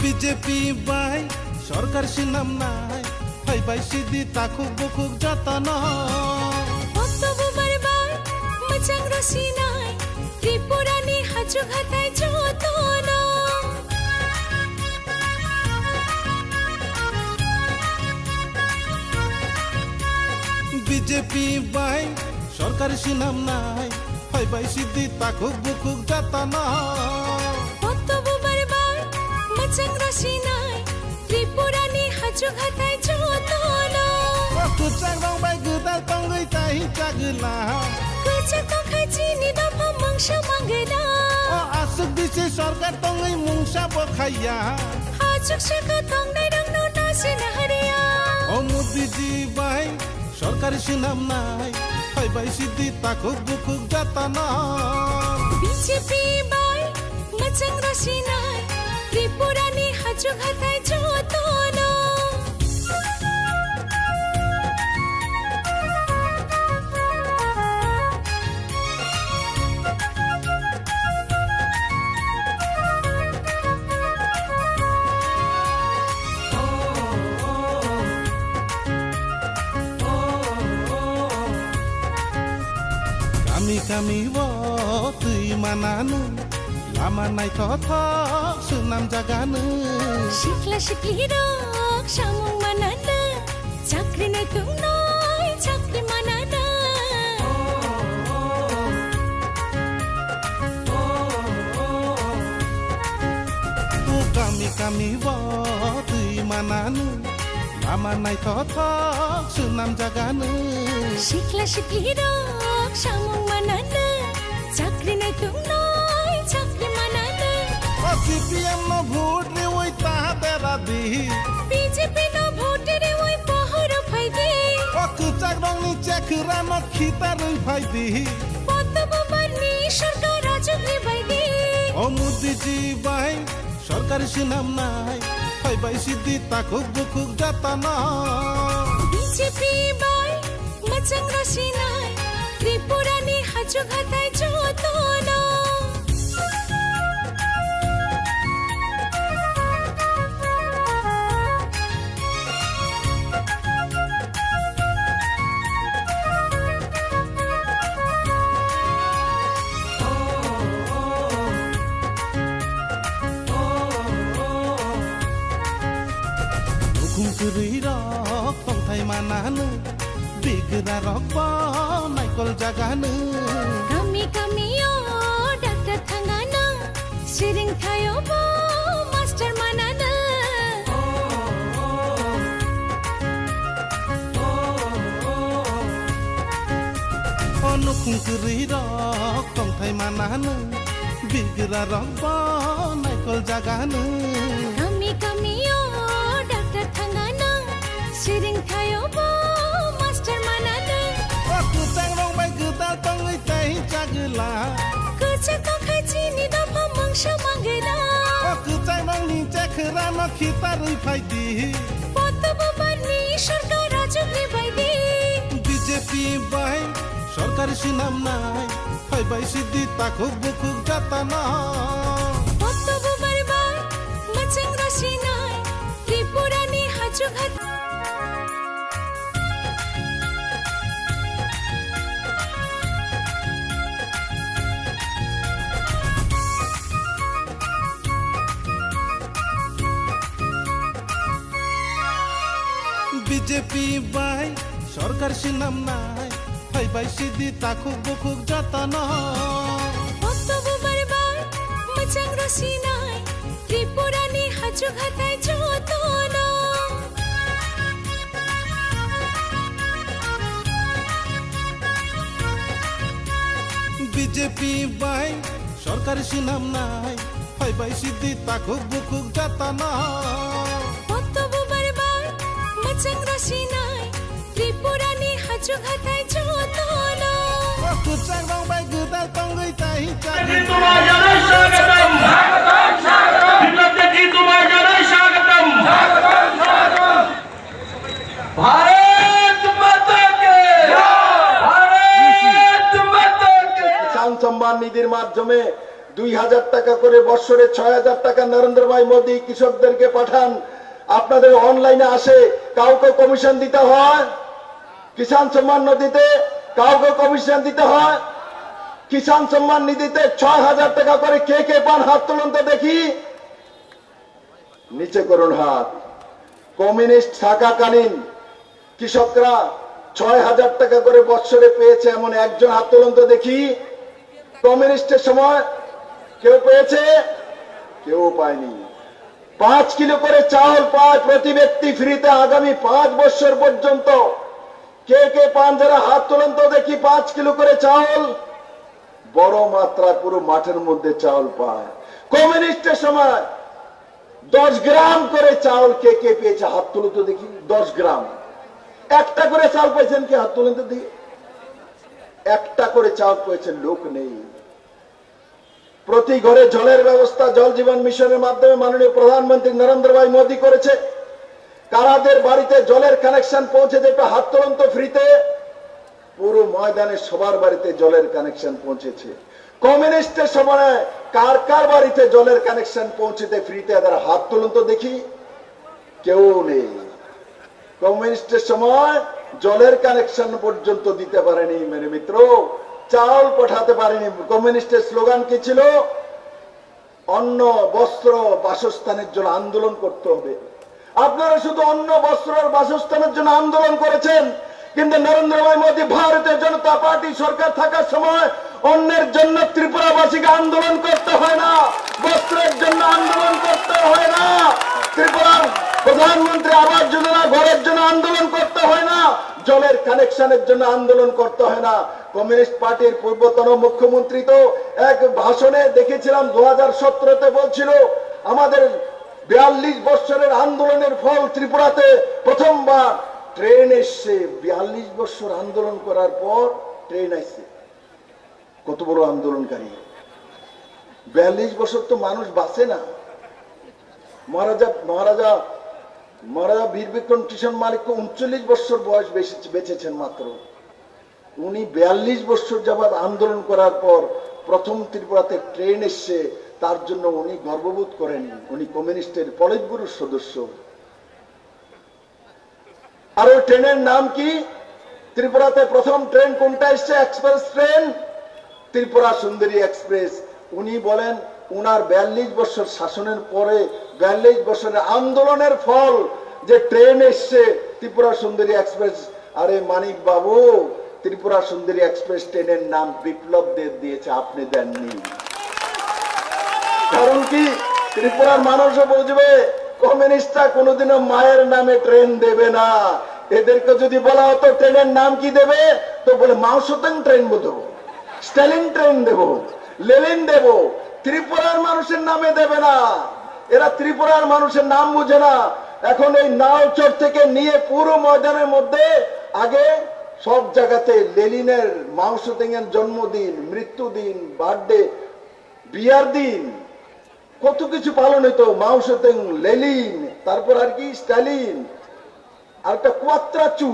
BJP by সরকার সিনাম নাই high by Sidi তাকুক বুকুক যতন বক্তব্য বারবার মচাং রসিনাই ত্রিপুরানি হাজু ঘাটায় যতন বিজেপি বাই সরকার সিনাম নাই হাই বাই সিদি তাকুক বুকুক যতন বক্তব্য বারবার মচাং রসিনাই ত্রিপুরানি হাজু ঘাটায় যতন কুচাং রং বাই গুদাল তঙ্গই তাই চাগলা কুচাং তখাই চিনি দাফা মাংসা মাঙ্গেলা ও আসুক দিছে সরকার তঙ্গই মুংসা বখাইয়া হাজুক শাখা তংনাই রংনো নাসিনা হারিয়া ও মোদিজি বাই সরকার সিনাম নাই হাই বাই সিদি তাকুক বুকুক যতন বিজেপি বাই মচাং রসিনাই ত্রিপুরানি হাজু ঘাটায় যতন Kami kami wo tui mananu lama nai tho tho sunam jaganu শিখলা শিখলি রক সামং মানানা চাকরি নাই তুম নয় চাকরি মানানা tu kami kami wo tui mananu lama nai tho tho sunam jaganu শিখলা শিখলি রক সামং মানানা চাকরি নাই তুম নয় চাকরি মানানা o CPM no vote re oi ta tera di BJP ন ভোটেরে ওই পহর ফাইদে o kuchak rong ni chekra no khita roi phai di পদ্মবাবার নি সরকার রাজগ্রে বাইদে o modi ji bai সরকার সিনাম নাই হাই বাই সিদি তাকুক বুকুক যতন বিজেপি বাই মচাং রসিনাই ত্রিপুরানি হাজু ঘাটায় যতন Kungkuri rok tongthai mananu bigra rok ba naikol jaganu kami kami yo doctor thangana siring thayo bo master manana onu kungkuri rok tongthai mananu bigra rok ba naikol jaganu kami kami yo doctor thangana siring thayo bo master manana aku tang rong bai gudal tongoi tai chagla kucha tongkhai chini dafa mangsha mangela aku tang rong ni chekra no khita roi phai di পদ্মবাবার নি সরকার রাজগ্রে বাইদে BJP by সরকার সিনাম নাই high by Sidi তাকুক বুকুক যতন বক্তব্য বারবার মচাং রসিনাই ত্রিপুরানি হাজু ঘাট BJP by সরকার সিনাম নাই high by Sidi তাকুক বুকুক যতন বক্তব্য বারবার মচাং রসিনাই ত্রিপুরানি হাজু ঘাটায় যতন বিজেপি বাই সরকার সিনাম নাই হাই বাই সিদি তাকুক বুকুক যতন বক্তব্য বারবার মচাং রসিনাই ত্রিপুরানি হাজু ঘাটায় যতন কুচাং রং বাই গুদাল তঙ্গই তাই চাগলা तुम्हारे जाने स्वागतम विप्लव जी तुम्हारे जाने स्वागतम भारत माता के भारत माता के কিষাণ সম্মান নিধির মাধ্যমে 2000 টাকা করে বছরে 6000 টাকা নরেন্দ্র ভাই মোদী কৃষকদেরকে পাঠান। আপনাদের অনলাইনে আসে, কাউকে কমিশন দিতে হয়, কিষাণ সম্মান নিধিতে কাউকে কমিশন দিতে হয়। কিষাণ সম্মান নিধিতে 6000 টাকা করে কে কে পান? হাত তুলুন তো দেখি, নিচে করুন হাত। কমিউনিস্ট থাকাকালীন কৃষকরা 6000 টাকা করে বছরে পেয়েছে এমন একজন হাত তুলুন তো দেখি। কমিউনিস্টের সময় কেউ পেয়েছে? কেউ পায়নি। 5 কিলো করে চাউল পায় প্রতি ব্যক্তি ফ্রিতে আগামী 5 বছর পর্যন্ত। কে কে পান? যারা হাত তুলেন তো দেখি। 5 কিলো করে চাউল, বড় মাত্রা পুরো মাঠের মধ্যে চাউল পায়। কমিউনিস্টের সময় 10 গ্রাম করে চাউল কে কে পেয়েছে? হাত তুলো তো দেখি। 10 গ্রাম। একটা করে চাউল পেয়েছেন কি? হাত তুলেন তো দেখি। একটা করে চাউল পেয়েছেন লোক নেই। প্রতি ঘরে জলের ব্যবস্থা জল জীবন মিশনের মাধ্যমে মাননীয় প্রধানমন্ত্রী নরেন্দ্র ভাই মোদী করেছে। কারাদের বাড়িতে জলের কানেকশন পৌঁছে দেবে। হাত তুলুন তো ফ্রিতে। পুরো ময়দানে সবার বাড়িতে জলের কানেকশন পৌঁছেছে। কমিউনিস্টের সময় কার কার বাড়িতে জলের কানেকশন পৌঁছেতে ফ্রিতে? এদের হাত তুলুন তো দেখি। কেউ নেই। কমিউনিস্টের সময় জলের কানেকশন পর্যন্ত দিতে পারেনি মেরে মিত্র, চাউল পাঠাতে পারেনি। কমিউনিস্টের স্লোগান কি ছিল? অন্ন বস্ত্র বাসস্থানের জন্য আন্দোলন করতে হবে। আপনারা শুধু অন্ন বস্ত্র আর বাসস্থানের জন্য আন্দোলন করেছেন, কিন্তু নরেন্দ্র ভাই মোদী ভারতীয় জনতা পার্টি সরকার থাকার সময় অন্যের জন্য ত্রিপুরাবাসীকে আন্দোলন করতে হয় না, বস্ত্রের জন্য আন্দোলন করতে হয় না, ত্রিপুরার প্রধানমন্ত্রী আবাস যোজনা ঘরের জন্য আন্দোলন করতে হয় না, জলের কানেকশনের জন্য আন্দোলন করতে হয় না। কমিউনিস্ট পার্টির পূর্বতন মুখ্যমন্ত্রী তো এক ভাষণে দেখেছিলাম 2017-তে বলছিল, আমাদের 42 বছরের আন্দোলনের ফল ত্রিপুরাতে প্রথমবার ট্রেন এসছে। 42 বছর আন্দোলন করার পর ট্রেন আসছে। কত বড় আন্দোলনকারী! 42 বছর তো মানুষ বাঁচে না। মহারাজা বীর বিক্রম কিশোর মালিক 39 বছর বয়স বেঁচেছেন মাত্র। উনি 42 বছর যাবৎ আন্দোলন করার পর প্রথম ত্রিপুরাতে ট্রেন এসছে, তার জন্য উনি গর্ববোধ করেন। উনি কমিউনিস্টের পলিট ব্যুরোর সদস্য। আর ওই ট্রেনের নাম কি? ত্রিপুরাতে প্রথম ট্রেন কোনটা এসছে? Express train, Tripura Sundari express. উনি বলেন উনার 42 বছর শাসনের পরে 42 বছরের আন্দোলনের ফল যে ট্রেন এসছে ত্রিপুরা সুন্দরী এক্সপ্রেস। আরে মানিক বাবু, ত্রিপুরা সুন্দরী এক্সপ্রেস ট্রেনের নাম বিপ্লব দেব দিয়েছে, আপনি দেননি। কারণ কি? ত্রিপুরার মানুষও বুঝবে কমিউনিস্টরা কোনোদিনও মায়ের নামে ট্রেন দেবে না। এদেরকে যদি বলা হতো ট্রেনের নাম কি দেবে, তো বলে মাওসোতেং ট্রেন দেবো, স্টালিন ট্রেন দেবো, লেলিন দেবো। ত্রিপুরার মানুষের নামে দেবে না। এরা ত্রিপুরার মানুষের নাম বুঝে না। এখন এই নাওচর থেকে নিয়ে পুরো ময়দানের মধ্যে আগে সব জায়গাতে লেলিনের, মাওসোতেং এর জন্মদিন, মৃত্যুদিন, বার্থডে, বিয়ার দিন, কত কিছু পালন হইতো। মাওসোতেং, লেলিন, তারপর আর কি স্টালিন, আর একটা কোয়াত্রাচু,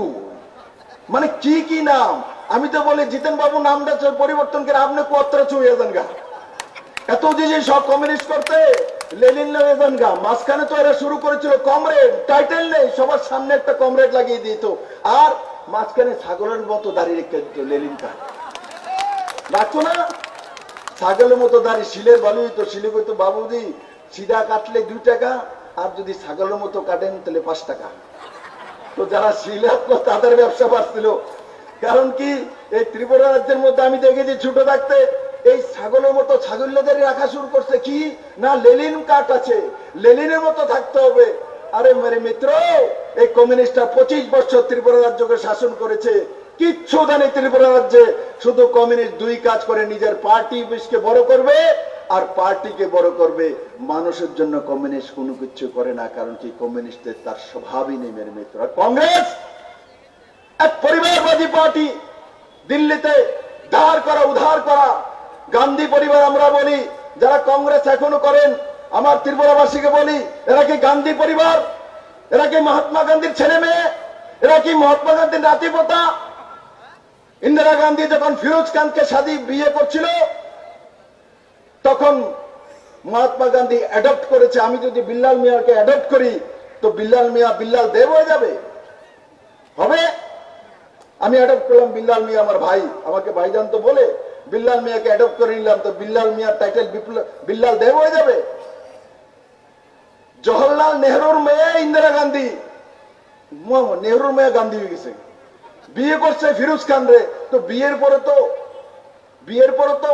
মানে কি কি নাম। আমি তো বলি জিতেন বাবু নামটা পরিবর্তন করে আপনি কোয়াত্রাচু হয়ে যান গা। এত যে সব কমিউনিস্ট করতে লেলিন হয়ে যান গা। মাঝখানে তো এরা শুরু করেছিল কমরেড, টাইটেল নেই, সবার সামনে একটা কমরেড লাগিয়ে দিত, আর মাঝখানে ছাগলের মতো দাঁড়িয়ে রেখে দিত লেলিনটা। রাখতো না? ছাগলের মতো দাঁড়িয়ে শিলের বালু হইতো। শিলে কইতো বাবুজি সিধা কাটলে 2 টাকা, আর যদি ছাগলের মতো কাটেন তাহলে 5 টাকা। তো যারা শিলাত্ম তাদের ব্যবসা বাড়ছিল। কারণ কি? এই ত্রিপুরা রাজ্যের মধ্যে আমি দেখেছি ছোট থাকতে এই ছাগলের মতো ছাগলদের রাখা শুরু করছে। কি না, লেলিন কাট আছে, লেলিনের মতো থাকতে হবে। আরে মেরে মিত্র, এই কমিউনিস্টরা 25 বছর ত্রিপুরা রাজ্যকে শাসন করেছে, কিচ্ছু জানে ত্রিপুরা রাজ্যে। শুধু কমিউনিস্ট 2 কাজ করে, নিজের পার্টি অফিসকে বড় করবে আর পার্টিকে বড় করবে। মানুষের জন্য কমিউনিস্ট কোনো কিছু করে না। কারণ কি? কমিউনিস্টের তার স্বভাবই নেই মেরে মিত্র। আর কংগ্রেস এক পরিবারবাদী পার্টি, দিল্লিতে ধার করা উধার করা। গান্ধী পরিবার আমরা বলি, যারা কংগ্রেস এখনো করেন আমার ত্রিপুরাবাসীকে বলি, এরা কি গান্ধী পরিবার? এরা কি মহাত্মা গান্ধীর ছেলে মেয়ে? এরা কি মহাত্মা গান্ধীর নাতিপোতা? ইন্দিরা গান্ধী যখন ফিরোজ খানকে বিয়ে করছিল তখন মহাত্মা গান্ধী অ্যাডপ্ট করেছে, আমি যদি বিল্লাল মিয়াকে অ্যাডপ্ট করি তো বিল্লাল মিয়া বিল্লাল দেব হয়ে যাবে, হবে? আমি অ্যাডপ্ট করলাম বিল্লাল মিয়া, আমার ভাই, আমাকে ভাইজান তো বলে, বিল্লাল মিয়াকে অ্যাডপ্ট করে নিলাম, তো বিল্লাল মিয়ার টাইটেল বিল্লাল দেব হয়ে যাবে? জওহরলাল নেহরুর মেয়ে ইন্দিরা গান্ধী, নেহরুর মেয়ে গান্ধী হয়ে গেছে, বিয়ে করছে ফিরোজ খান রে, তো বিয়ের পরে তো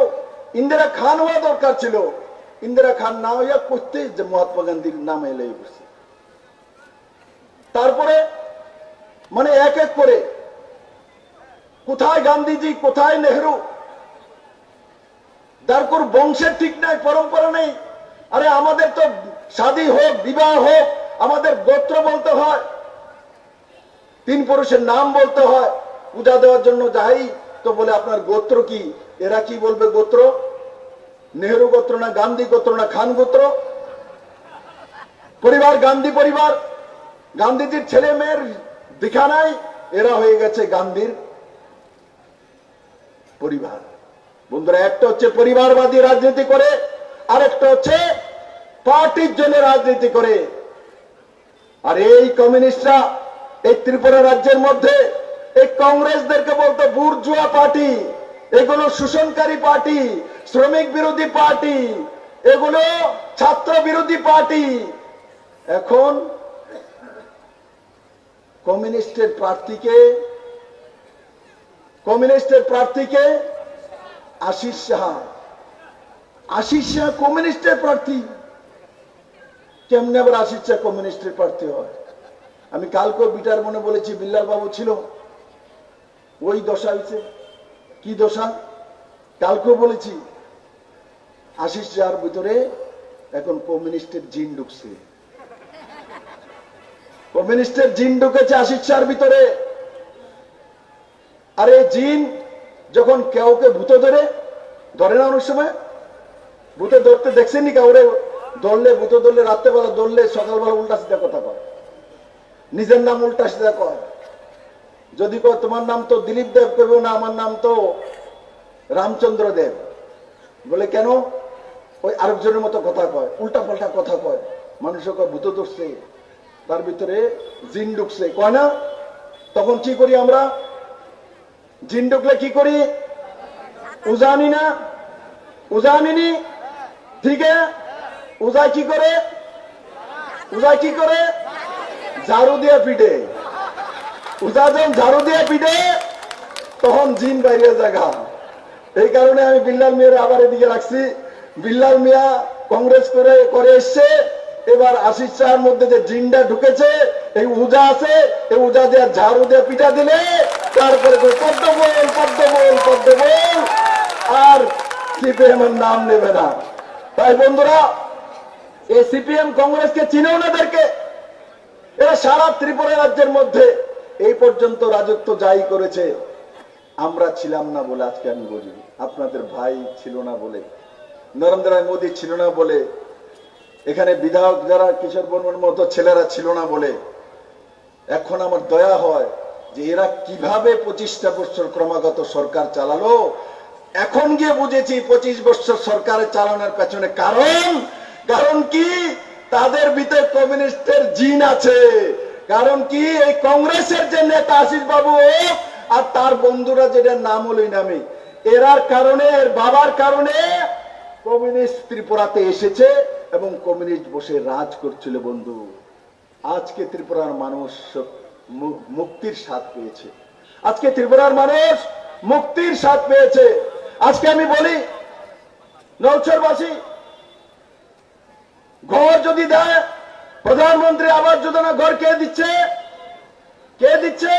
ইন্দিরা খান হওয়া দরকার ছিল, ইন্দিরা খান না হইয়া করতে যে মহাত্মা গান্ধীর নাম এলে করছে। তারপরে মানে এক এক করে কোথায় গান্ধীজি, কোথায় নেহরু, তারপর বংশের ঠিক নাই, পরম্পরা নেই। আরে আমাদের তো শাদী হোক, বিবাহ হোক, আমাদের গোত্র বলতে হয়, 3 পুরুষের নাম বলতে হয়, পূজা দেওয়ার জন্য যাই তো বলে আপনার গোত্র কি? এরা কি বলবে গোত্র? নেহরু গোত্র না গান্ধী গোত্র না খান গোত্র? পরিবার গান্ধী পরিবার, গান্ধীজির ছেলে মেয়ের দেখা নাই, এরা হয়ে গেছে গান্ধীর পরিবার। বন্ধুরা, একটা হচ্ছে পরিবারবাদী রাজনীতি করে, আরেকটা হচ্ছে পার্টির জন্য রাজনীতি করে। আর এই কমিউনিস্টরা এই ত্রিপুরা রাজ্যের মধ্যে এই কংগ্রেসদেরকে বলতো বুর্জুয়া পার্টি, এগুলো শোষণকারী পার্টি, শ্রমিক বিরোধী পার্টি, এগুলো ছাত্র বিরোধী পার্টি। এখন কমিউনিস্টের প্রার্থীকে আশিস সাহা কমিউনিস্টের প্রার্থী। কেমনে আবার আশিস শাহ কমিউনিস্টের প্রার্থী হয়? আমি কালকে বিটার মনে বলেছি, বিল্লাল বাবু ছিল, ওই দশা হয়েছে। কি দশা? কালকেও বলেছি, আশিস শাহর ভিতরে এখন কমিউনিস্টের জিন ঢুকছে, কমিউনিস্টের জিন ঢুকেছে আশিস শাহর ভিতরে। আর এই জিন যখন কেউকে ভূতে ধরে না, অনেক সময় ভূতে ধরতে দেখছেনি কাউরে? ভূতে ধরলে রাত্রেবেলা ধরলে সকালবেলা উল্টা সিধা কথা কয়, নিজের নাম উল্টা সিধা কয়। যদি কয় তোমার নাম তো দিলীপ দেব, কেউ না আমার নাম তো রামচন্দ্র দেব, বলে কেন? ওই আরেকজনের মতো কথা কয়, উল্টা পাল্টা কথা কয়। মানুষও কয় ভূত ধরছে, তার ভিতরে জিন ঢুকছে, কয় না? তখন কি করি আমরা? জিন ঢুকলে কি করি? উজানি না? উজানিনি? ঠিক আছে, উজায় কি করে? ঝাড়ু দিয়ে পিঠে। উজা যখন ঝাড়ু দিয়ে পিঠে তখন জিন বাইরে জায়গা। এই কারণে আমি বিল্লাল মিয়ার আবার এদিকে রাখছি। বিল্লাল মিয়া কংগ্রেস করে এসছে, এবার আশিস শাহর মধ্যে যে জিনটা ঢুকেছে, এই উজা আছে, এই উজা দিয়ে ঝাড়ু দিয়ে পিঠা দিলে তারপরে পদ্ম বল, আর সিপিএম এর নাম নেবে না। তাই বন্ধুরা, এই সিপিএম কংগ্রেসকে চিনেও না, এদেরকে। এরা সারা ত্রিপুরা রাজ্যের মধ্যে এই পর্যন্ত রাজত্ব যাই করেছে, আমরা ছিলাম না বলে আজকে আমি বলি, আপনাদের ভাই ছিল না বলে, নরেন্দ্র রায় মোদী ছিল না বলে, এখানে বিধায়ক যারা কিশোর বর্মন মতো ছেলেরা ছিল না বলে। এখন আমার দয়া হয় যে এরা কিভাবে 25টা বছর ক্রমাগত সরকার চালালো। এখন গিয়ে বুঝেছি 25 বছর সরকারের চালানোর পেছনে কারণ কি? তাদের ভিতরে কমিউনিস্টের জিন আছে। কারণ কি? এই কংগ্রেসের যে নেতা আশিস বাবু আর তার বন্ধুরা, যেটা নাম হলোই নামে, এরার কারণে, এর বাবার কারণে কমিউনিস্ট ত্রিপুরাতে এসেছে এবং কমিউনিস্ট বসে রাজ করছিল। বন্ধু, আজকে ত্রিপুরার মানুষ মুক্তির স্বাদ পেয়েছে। আজকে ত্রিপুরার মানুষ মুক্তির স্বাদ পেয়েছে। আজকে আমি বলি, নৌচরবাসী ঘর যদি দেয়, প্রধানমন্ত্রী আবাস যোজনা ঘর কে দিচ্ছে? কে দিচ্ছে?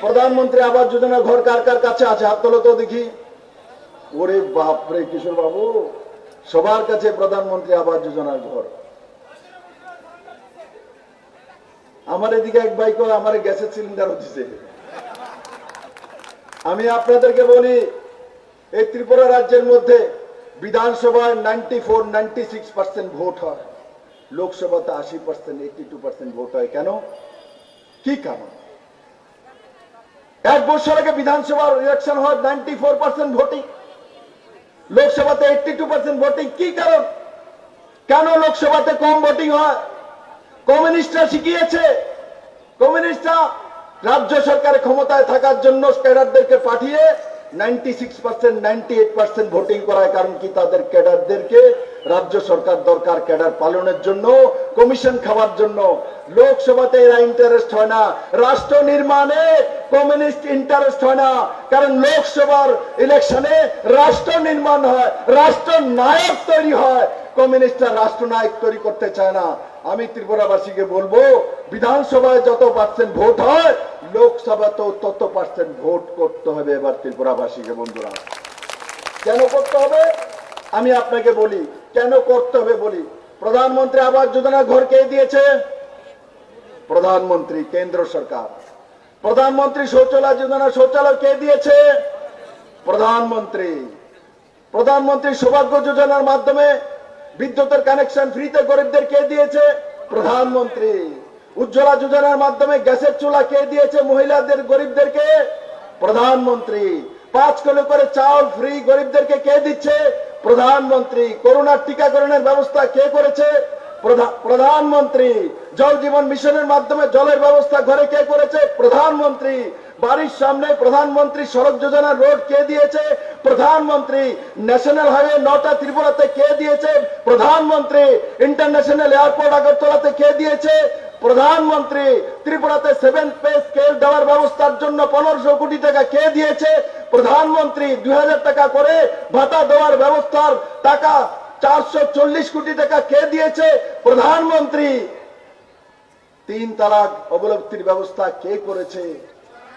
প্রধানমন্ত্রী আবাস যোজনা ঘর কার কার কাছে আছে? হাত তোলো তো দেখি। ওরে বাপরে কিশোর বাবু, সবার কাছে প্রধানমন্ত্রী আবাস যোজনার ঘর। আমার এদিকে এক ভাই করে আমার গ্যাসের সিলিন্ডার দিচ্ছে। আমি আপনাদেরকে বলি, এই ত্রিপুরা রাজ্যের মধ্যে বিধানসভায় 96% ভোট হয়, লোকসভাতে 80%, 82% ভোট হয়। কেন? কি কারণ? এক বছর আগে বিধানসভার ইলেকশন হয় 94% ভোটিং, লোকসভাতে 82% ভোটিং। কি কারণ? কেন লোকসভাতে কম ভোটিং হয়? কমিউনিস্টরা শিখিয়েছে। কমিউনিস্টরা রাজ্য সরকারে ক্ষমতায় থাকার জন্য ক্যাডারদেরকে পাঠিয়ে 96% 98% ভোটিং করায়। কারণ কি? তাদের ক্যাডারদেরকে রাজ্য সরকার দরকার ক্যাডার পালনের জন্য, কমিশন খাওয়ার জন্য। লোকসভাতে এরা ইন্টারেস্ট হয় না, রাষ্ট্র নির্মাণে কমিউনিস্ট ইন্টারেস্ট হয় না। কারণ লোকসভার ইলেকশনে রাষ্ট্র নির্মাণ হয়, রাষ্ট্র নায়ক তৈরি হয়। কমিউনিস্টরা রাষ্ট্রনায়ক তৈরি করতে চায় না। আমি ত্রিপুরাবাসীকে বলবো, বিধানসভায় যত পার্সেন্ট ভোট হয়, লোকসভাতেও তত পার্সেন্ট ভোট করতে হবে এবার ত্রিপুরাবাসীকে। বন্ধুরা, কেন করতে হবে আমি আপনাকে বলি। কেন করতে হবে বলি। প্রধানমন্ত্রী আবাস যোজনা ঘর কে দিয়েছে? প্রধানমন্ত্রী, কেন্দ্র সরকার। প্রধানমন্ত্রী শৌচালয় যোজনা শৌচালয় কে দিয়েছে? প্রধানমন্ত্রী। প্রধানমন্ত্রী সৌভাগ্য যোজনার মাধ্যমে বিদ্যুতের কানেকশন ফ্রিতে গরিবদের কে দিয়েছে? প্রধানমন্ত্রী। উজ্জ্বলা যোজনার মাধ্যমে গ্যাসের চুলা কে দিয়েছে মহিলাদের গরিবদেরকে? প্রধানমন্ত্রী। 5 কিলো করে চাউল ফ্রি গরিবদেরকে কে দিচ্ছে? প্রধানমন্ত্রী। করোনার টিকাকরণের ব্যবস্থা কে করেছে? প্রধানমন্ত্রী। জল জীবন মিশনের মাধ্যমে জলের ব্যবস্থা ঘরে কে করেছে? প্রধানমন্ত্রী। বাড়ির সামনে প্রধানমন্ত্রী সড়ক যোজনার রোড কে দিয়েছে? প্রধানমন্ত্রী। ন্যাশনাল হাইওয়ে 9টা ত্রিপুরাতে কে দিয়েছে? প্রধানমন্ত্রী। ইন্টারন্যাশনাল এয়ারপোর্ট আগরতলাতে কে দিয়েছে? প্রধানমন্ত্রী। ত্রিপুরাতে 7th পে স্কেল দেওয়ার ব্যবস্থার জন্য 1500 কোটি টাকা কে দিয়েছে? প্রধানমন্ত্রী। 2000 টাকা করে ভাতা দেওয়ার ব্যবস্থার টাকা 440 কোটি টাকা কে দিয়েছে? প্রধানমন্ত্রী। 3 তালাক অবলুপ্তির ব্যবস্থা কে করেছে?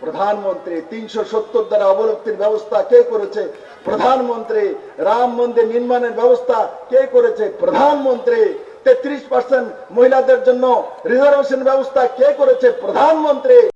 প্রধানমন্ত্রী। 370 দ্বারা অবলুপ্তির ব্যবস্থা কে করেছে? প্রধানমন্ত্রী। রাম মন্দির নির্মাণের ব্যবস্থা কে করেছে? প্রধানমন্ত্রী। 33% মহিলাদের জন্য রিজার্ভেশন ব্যবস্থা কে করেছে? প্রধানমন্ত্রী।